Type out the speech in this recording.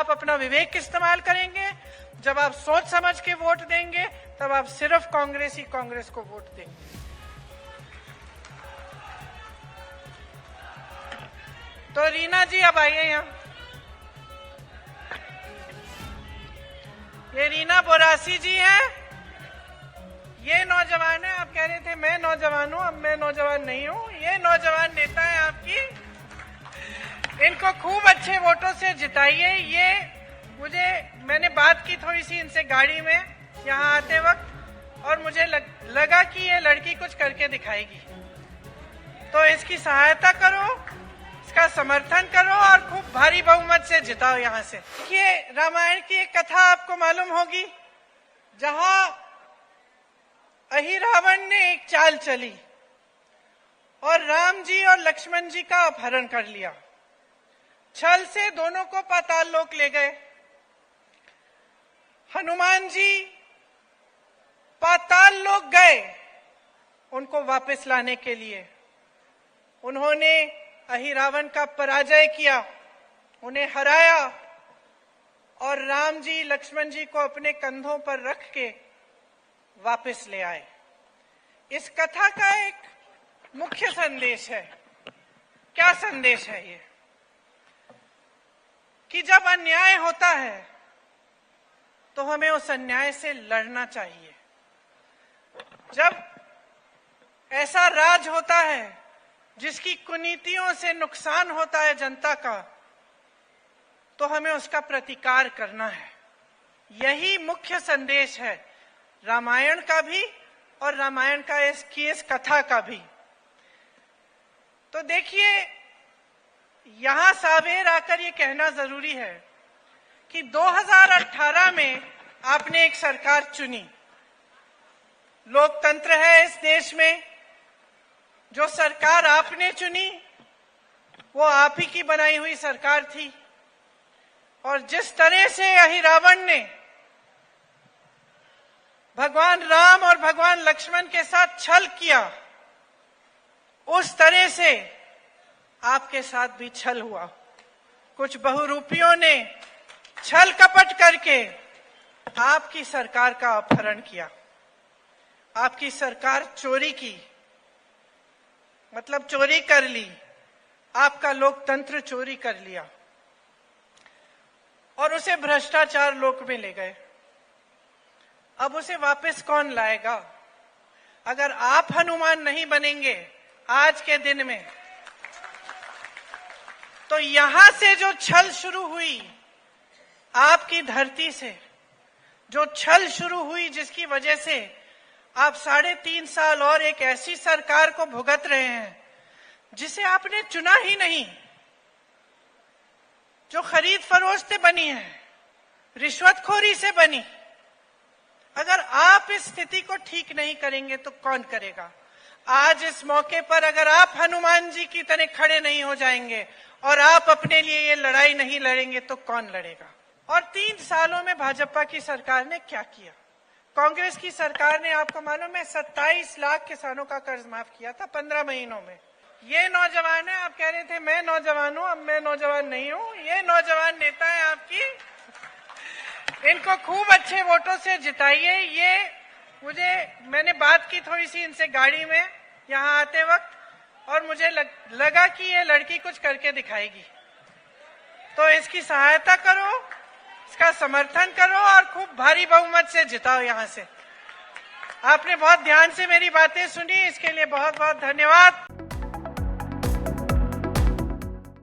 आप अपना विवेक इस्तेमाल करेंगे, जब आप सोच समझ के वोट देंगे, तब आप सिर्फ कांग्रेस को वोट देंगे। तो रीना जी अब आइए यहाँ। ये रीना बोरासी जी हैं। ये नौजवान है। आप कह रहे थे मैं नौजवान हूं, अब मैं नौजवान नहीं हूं। ये नौजवान नेता है आपकी। इनको खूब अच्छे वोटों से जिताइए। मैंने बात की थोड़ी सी इनसे गाड़ी में यहाँ आते वक्त, और मुझे लगा कि ये लड़की कुछ करके दिखाएगी। तो इसकी सहायता करो, इसका समर्थन करो और खूब भारी बहुमत से जिताओ यहाँ से। देखिए, रामायण की एक कथा आपको मालूम होगी, जहां अहिरावण ने एक चाल चली और राम जी और लक्ष्मण जी का अपहरण कर लिया। छल से दोनों को पाताल लोक ले गए। हनुमान जी पाताल लोक गए उनको वापस लाने के लिए। उन्होंने अहिरावण का पराजय किया, उन्हें हराया और राम जी लक्ष्मण जी को अपने कंधों पर रख के वापस ले आए। इस कथा का एक मुख्य संदेश है। क्या संदेश है ये? कि जब अन्याय होता है तो हमें उस अन्याय से लड़ना चाहिए। जब ऐसा राज होता है जिसकी कुनीतियों से नुकसान होता है जनता का, तो हमें उसका प्रतिकार करना है। यही मुख्य संदेश है रामायण का भी और रामायण का इस कथा का भी। तो देखिए, यहां सावेर आकर ये कहना जरूरी है कि 2018 में आपने एक सरकार चुनी। लोकतंत्र है इस देश में। जो सरकार आपने चुनी वो आप ही की बनाई हुई सरकार थी। और जिस तरह से अहिरावण ने भगवान राम और भगवान लक्ष्मण के साथ छल किया, उस तरह से आपके साथ भी छल हुआ। कुछ बहुरूपियों ने छल कपट करके आपकी सरकार का अपहरण किया। आपकी सरकार चोरी की, मतलब चोरी कर ली। आपका लोकतंत्र चोरी कर लिया और उसे भ्रष्टाचार लोक में ले गए। अब उसे वापस कौन लाएगा? अगर आप हनुमान नहीं बनेंगे आज के दिन में, तो यहां से जो छल शुरू हुई, आपकी धरती से जो छल शुरू हुई, जिसकी वजह से आप 3.5 साल और एक ऐसी सरकार को भुगत रहे हैं जिसे आपने चुना ही नहीं, जो खरीद फरोख्त से बनी है, रिश्वतखोरी से बनी। अगर आप इस स्थिति को ठीक नहीं करेंगे तो कौन करेगा? आज इस मौके पर अगर आप हनुमान जी की तरह खड़े नहीं हो जाएंगे और आप अपने लिए ये लड़ाई नहीं लड़ेंगे तो कौन लड़ेगा? और 3 सालों में भाजपा की सरकार ने क्या किया? कांग्रेस की सरकार ने, आपको मालूम है, 27 लाख किसानों का कर्ज माफ किया था 15 महीनों में। ये नौजवान है। आप कह रहे थे मैं नौजवान हूं, अब मैं नौजवान नहीं हूं। ये नौजवान नेता है आपकी। इनको खूब अच्छे वोटों से जिताइए। मैंने बात की थोड़ी सी इनसे गाड़ी में यहाँ आते वक्त, और मुझे लगा कि ये लड़की कुछ करके दिखाएगी। तो इसकी सहायता करो, इसका समर्थन करो और खूब भारी बहुमत से जिताओ यहाँ से। आपने बहुत ध्यान से मेरी बातें सुनी, इसके लिए बहुत बहुत धन्यवाद।